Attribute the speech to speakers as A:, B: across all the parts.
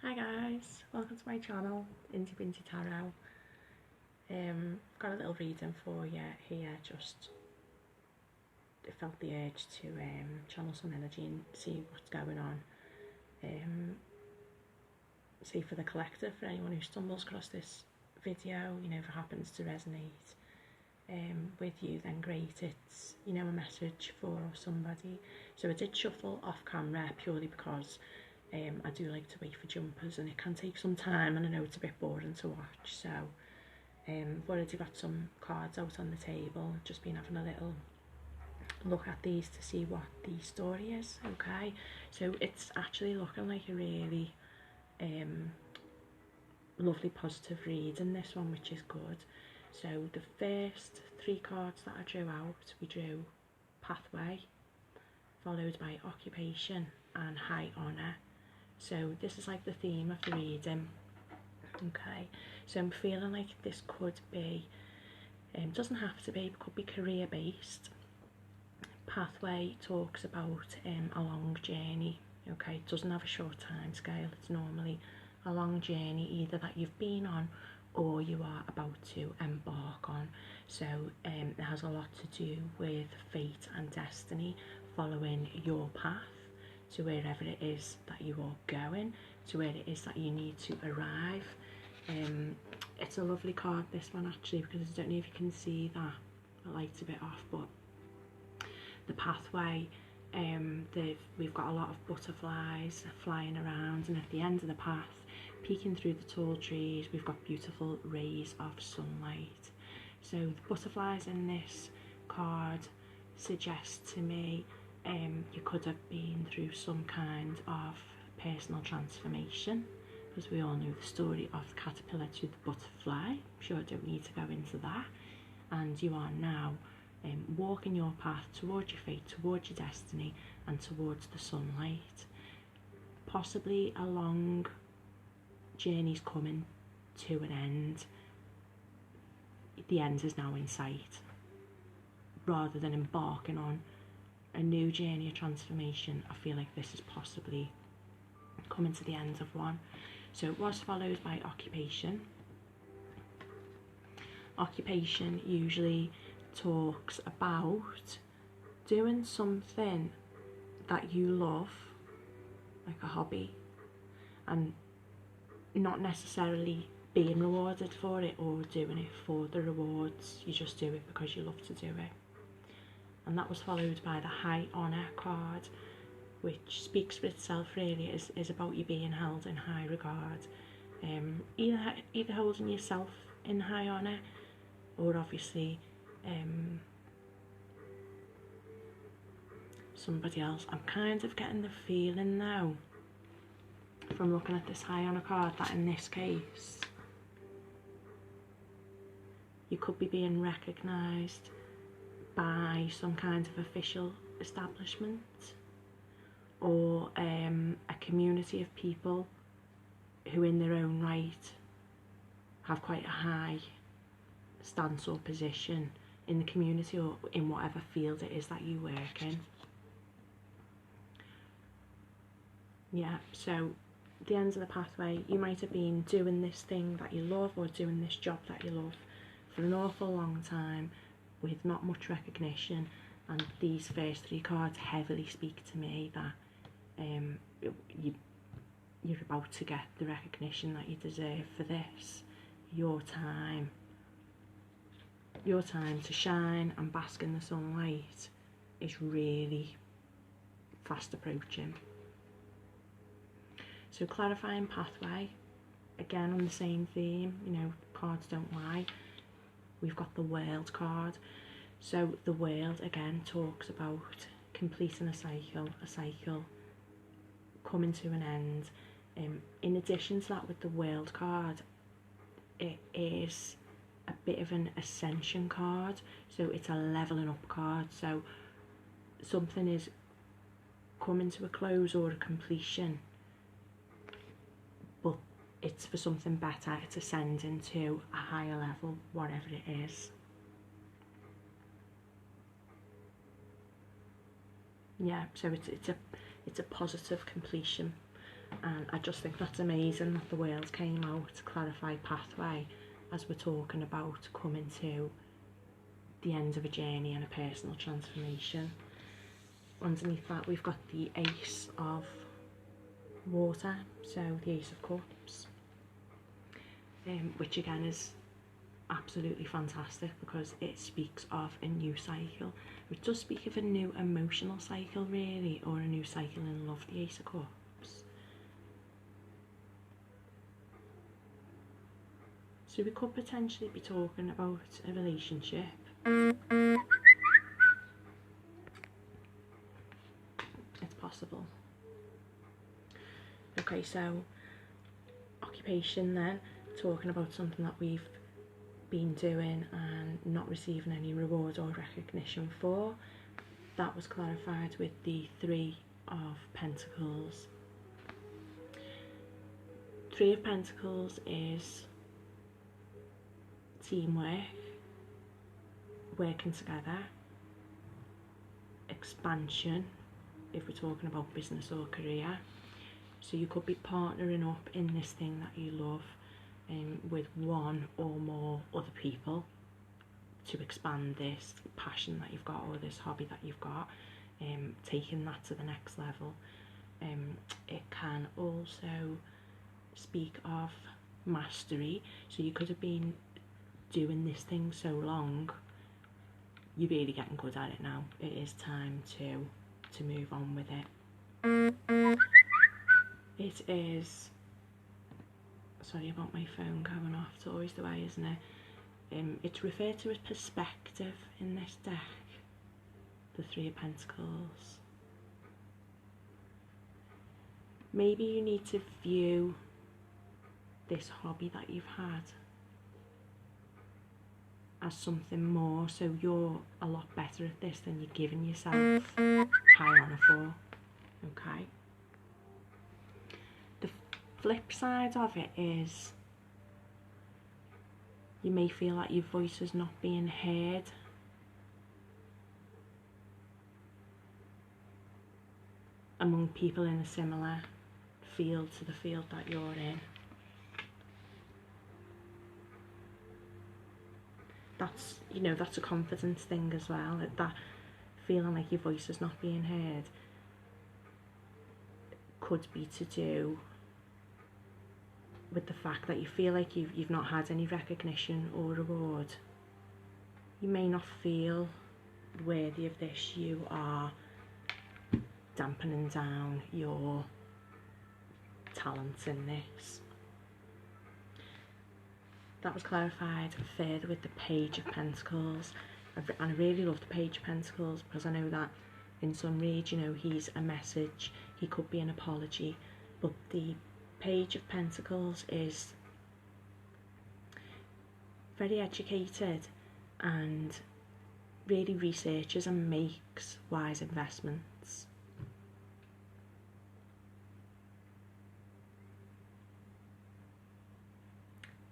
A: Hi guys, welcome to my channel, Indy Binty Tarot. Got a little reading for you here, just felt the urge to channel some energy and see what's going on. See for the collective, for anyone who stumbles across this video, you know, if it happens to resonate with you, then great, it's, you know, a message for somebody. So I did shuffle off camera purely because I do like to wait for jumpers and it can take some time, and I know it's a bit boring to watch, so I've already got some cards out on the table, just been having a little look at these to see what the story is. Okay, so it's actually looking like a really lovely positive read in this one, which is good. So the first three cards that I drew out, we drew pathway, followed by occupation and high honour. So this is like the theme of the reading. Okay, so I'm feeling like this could be, doesn't have to be, it could be career based. Pathway talks about a long journey. Okay, it doesn't have a short time scale, it's normally a long journey either that you've been on or you are about to embark on. So it has a lot to do with fate and destiny, following your path to wherever it is that you are going, to where it is that you need to arrive. It's a lovely card, this one, actually, because I don't know if you can see that, the light's a bit off, but the pathway, we've got a lot of butterflies flying around, and at the end of the path, peeking through the tall trees, we've got beautiful rays of sunlight. So the butterflies in this card suggest to me you could have been through some kind of personal transformation, because we all know the story of the caterpillar to the butterfly. I'm sure I don't need to go into that. And you are now walking your path towards your fate, towards your destiny, and towards the sunlight. Possibly a long journey's coming to an end. The end is now in sight. Rather than embarking on a new journey of transformation, I feel like this is possibly coming to the end of one. So it was followed by occupation. Occupation usually talks about doing something that you love, like a hobby, and not necessarily being rewarded for it or doing it for the rewards. You just do it because you love to do it. And that was followed by the high honour card, which speaks for itself really, is about you being held in high regard. Either holding yourself in high honour, or obviously somebody else. I'm kind of getting the feeling now, from looking at this high honour card, that in this case you could be being recognised by some kind of official establishment, or a community of people who in their own right have quite a high stance or position in the community or in whatever field it is that you work in. Yeah, so at the end of the pathway, you might have been doing this thing that you love or doing this job that you love for an awful long time with not much recognition, and these first three cards heavily speak to me that you're about to get the recognition that you deserve for this. Your time to shine and bask in the sunlight is really fast approaching. So clarifying pathway, again on the same theme, you know, cards don't lie. We've got the world card. So the world again talks about completing a cycle coming to an end. In addition to that, with the world card, it is a bit of an ascension card, so it's a leveling up card. So something is coming to a close or a completion, but it's for something better. It's ascending to a higher level, whatever it is. Yeah, so it's a positive completion And I just think that's amazing that the world came out to clarify pathway as we're talking about coming to the end of a journey and a personal transformation. Underneath that we've got the Ace of Water, so the Ace of Cups, which again is absolutely fantastic because it speaks of a new cycle. It does speak of a new emotional cycle really, or a new cycle in love, the Ace of Cups. So we could potentially be talking about a relationship. It's possible. Okay, so occupation then, talking about something that we've been doing and not receiving any reward or recognition for. That was clarified with the Three of Pentacles. Three of Pentacles is teamwork, working together, expansion if we're talking about business or career. So you could be partnering up in this thing that you love with one or more other people to expand this passion that you've got or this hobby that you've got, taking that to the next level. It can also speak of mastery, so you could have been doing this thing so long, you're really getting good at it now. It is time to move on with it. It is, sorry about my phone going off, it's always the way, isn't it? It's referred to as perspective in this deck, the Three of Pentacles. Maybe you need to view this hobby that you've had as something more, so you're a lot better at this than you're giving yourself high honour for. Okay. The flip side of it is you may feel like your voice is not being heard. Among people in a similar field to the field that you're in. That's, you know, that's a confidence thing as well, that feeling like your voice is not being heard could be to do with the fact that you feel like you've not had any recognition or reward. You may not feel worthy of this. You are dampening down your talents in this. That was clarified further with the Page of Pentacles, and I really love the Page of Pentacles because I know that in some reads, you know, he's a message, he could be an apology, but the Page of Pentacles is very educated and really researches and makes wise investments.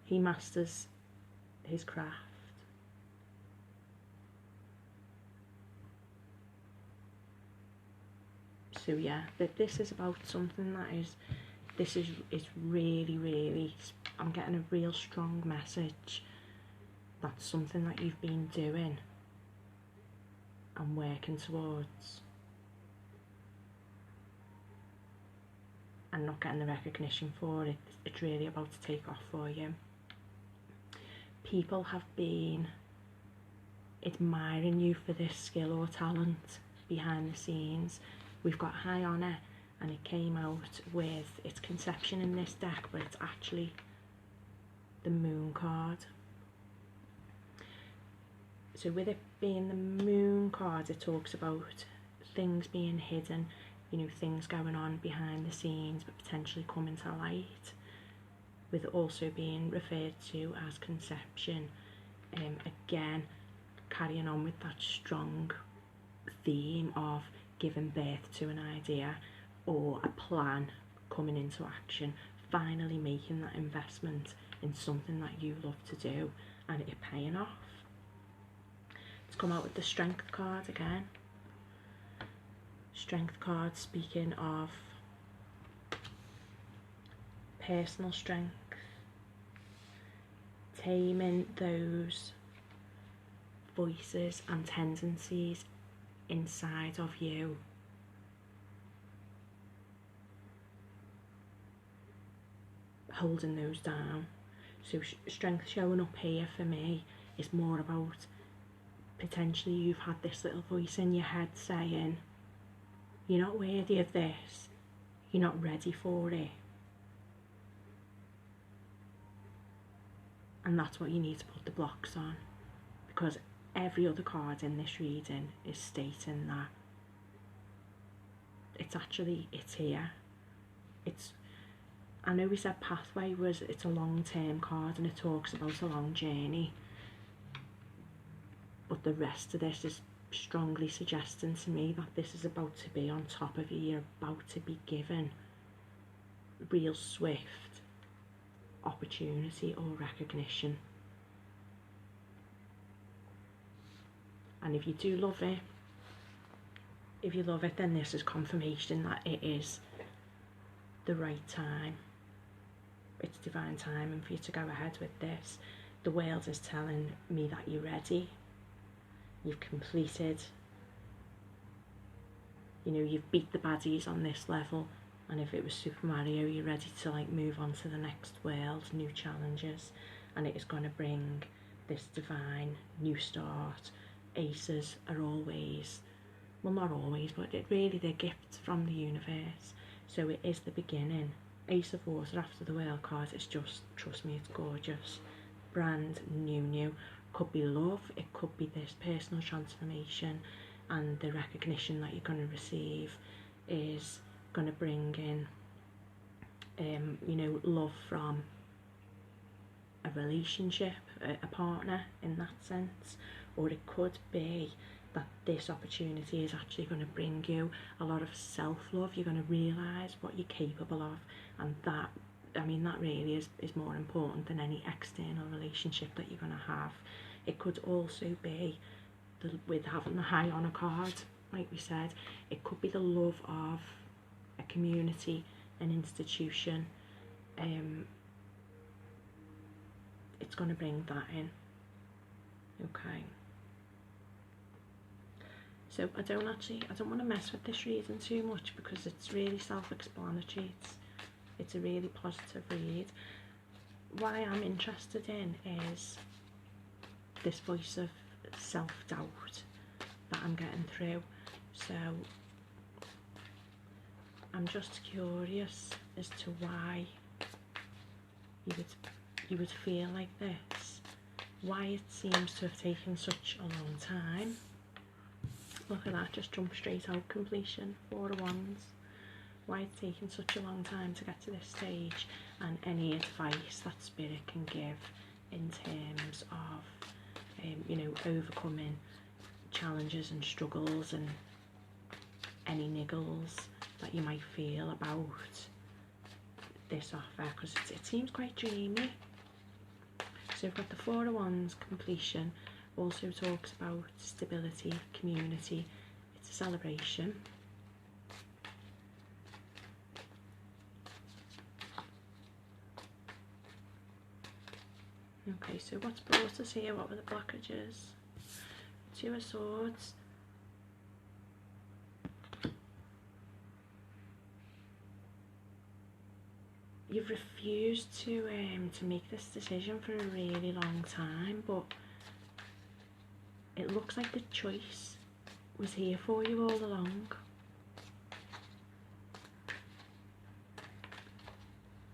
A: He masters his craft. So yeah, but this is about something that is really, really, I'm getting a real strong message. That's something that you've been doing and working towards and not getting the recognition for it. It's really about to take off for you. People have been admiring you for this skill or talent behind the scenes. We've got high honour, and it came out with its conception in this deck, but it's actually the Moon card. So with it being the Moon card, it talks about things being hidden, you know, things going on behind the scenes but potentially coming to light, with it also being referred to as conception. Again, carrying on with that strong theme of giving birth to an idea or a plan coming into action, finally making that investment in something that you love to do and it paying off. It's come out with the Strength card again. Strength card speaking of personal strength, taming those voices and tendencies inside of you. Holding those down. So strength showing up here for me is more about potentially you've had this little voice in your head saying, you're not worthy of this, you're not ready for it. And that's what you need to put the blocks on, because every other card in this reading is stating that it's here. I know we said pathway it's a long-term card and it talks about a long journey, but the rest of this is strongly suggesting to me that this is about to be on top of you. You're about to be given real swift opportunity or recognition. And if you do love it, then this is confirmation that it is the right time. It's divine timing for you to go ahead with this. The world is telling me that you're ready. You've completed. You know, you've beat the baddies on this level. And if it was Super Mario, you're ready to like move on to the next world, new challenges. And it is going to bring this divine new start. Aces are always, well, not always, but they're gifts from the universe. So it is the beginning. Ace of Water after the Whale card, it's just, trust me, it's gorgeous. Brand new. Could be love, it could be this personal transformation, and the recognition that you're going to receive is going to bring in, you know, love from a relationship, a partner in that sense. Or it could be that this opportunity is actually going to bring you a lot of self-love. You're going to realise what you're capable of, and that, I mean, that really is more important than any external relationship that you're going to have. It could also be, with having the High Honour card, like we said, it could be the love of a community, an institution. It's going to bring that in. Okay. So I don't want to mess with this reading too much because it's really self-explanatory. It's a really positive read. What I am interested in is this voice of self-doubt that I'm getting through. So I'm just curious as to why you would feel like this, why it seems to have taken such a long time. Look at that, just jump straight out, completion, 4 of Wands. Why it's taken such a long time to get to this stage, and any advice that Spirit can give in terms of, you know, overcoming challenges and struggles and any niggles that you might feel about this offer, because it seems quite dreamy. So we've got the 4 of Wands, completion. Also talks about stability, community. It's a celebration. Okay, so what's brought us here? What were the blockages? 2 of Swords. You've refused to make this decision for a really long time, but it looks like the choice was here for you all along.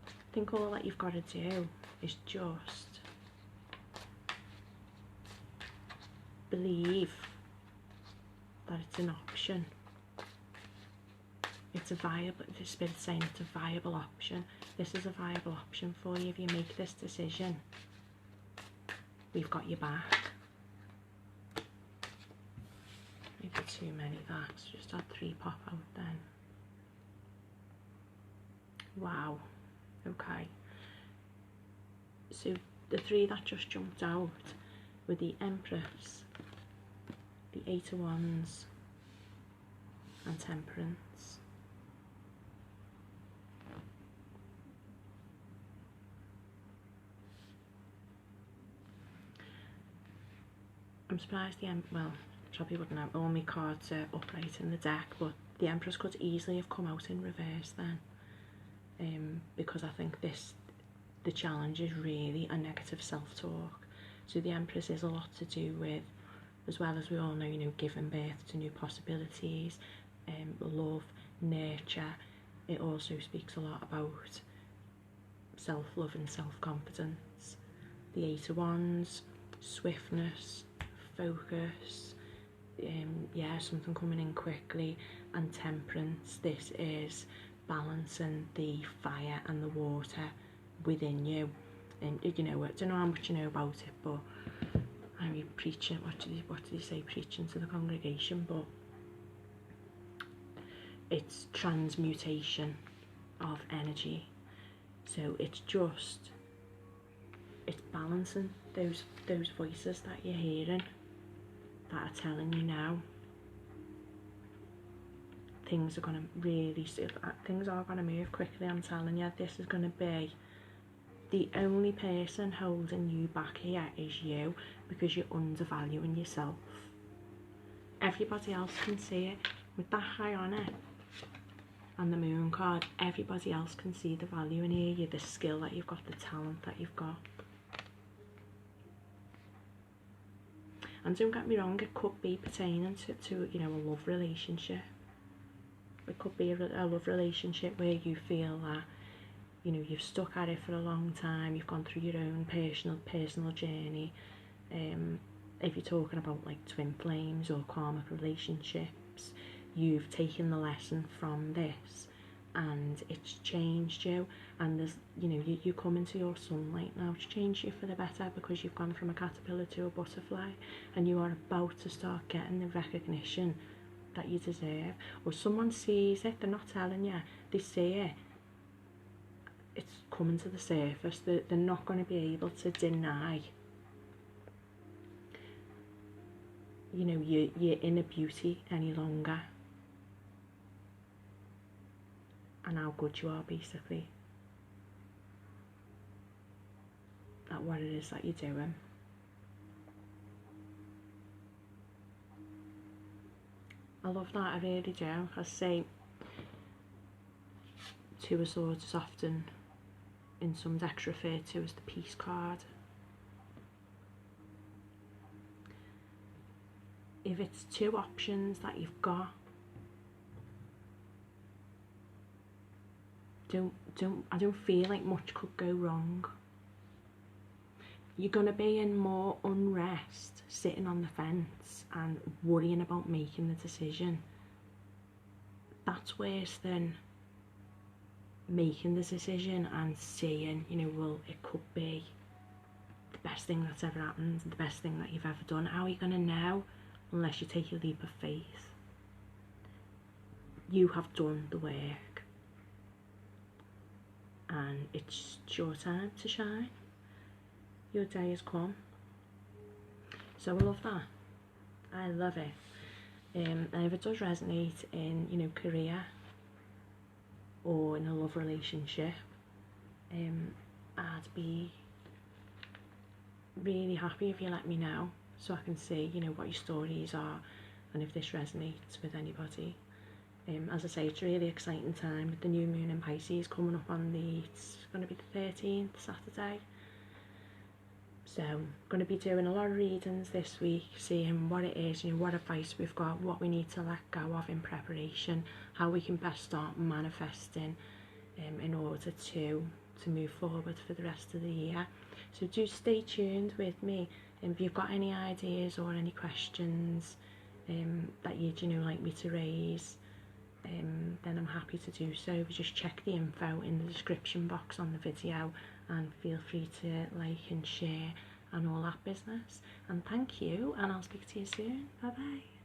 A: I think all that you've got to do is just believe that it's an option. It's a viable, the Spirit's saying it's a viable option. This is a viable option for you. If you make this decision, we've got your back. Maybe too many that's just had 3 pop out then. Wow. Okay. So the 3 that just jumped out were the Empress, the 8 of Wands, and Temperance. I'm surprised well, probably wouldn't have, all my cards are upright in the deck, but the Empress could easily have come out in reverse then, because I think the challenge is really a negative self-talk. So the Empress is a lot to do with, as well as we all know, giving birth to new possibilities, love, nurture. It also speaks a lot about self-love and self-confidence. The Eight of Wands, swiftness, focus, yeah, something coming in quickly, and Temperance. This is balancing the fire and the water within you. And I don't know how much you know about it, but I mean, preaching, what do they say, preaching to the congregation, but it's transmutation of energy. So it's balancing those voices that you're hearing that are telling you now things are going to move quickly. I'm telling you, this is going to be the only person holding you back here is you, because you're undervaluing yourself. Everybody else can see it with that high on it and the Moon card. Everybody else can see the value in here, the skill that you've got, the talent that you've got. And don't get me wrong, it could be pertaining to a love relationship. It could be a love relationship where you feel that you've stuck at it for a long time, you've gone through your own personal journey. If you're talking about like twin flames or karmic relationships, you've taken the lesson from this and it's changed you, and there's you come into your sunlight now. It's changed you for the better, because you've gone from a caterpillar to a butterfly, and you are about to start getting the recognition that you deserve. Or someone sees it, they're not telling you, they see it, it's coming to the surface. They're not going to be able to deny your inner beauty any longer, and how good you are, basically, at what it is that you're doing. I love that, I really do. I say Two of Swords is often in some decks referred to as the peace card. If it's two options that you've got, I don't feel like much could go wrong. You're going to be in more unrest sitting on the fence and worrying about making the decision. That's worse than making the decision and saying, well, it could be the best thing that's ever happened, the best thing that you've ever done. How are you going to know unless you take a leap of faith? You have done the work, and it's your time to shine. Your day has come. So I love that. I love it. And if it does resonate in career or in a love relationship, I'd be really happy if you let me know, so I can see what your stories are and if this resonates with anybody. As I say, it's a really exciting time with the new moon in Pisces coming up on it's going to be the 13th, Saturday. So I'm going to be doing a lot of readings this week, seeing what it is, what advice we've got, what we need to let go of in preparation, how we can best start manifesting in order to move forward for the rest of the year. So do stay tuned with me. If you've got any ideas or any questions that you'd like me to raise, then I'm happy to do so. Just check the info in the description box on the video, and feel free to like and share and all that business. And thank you, and I'll speak to you soon. Bye bye.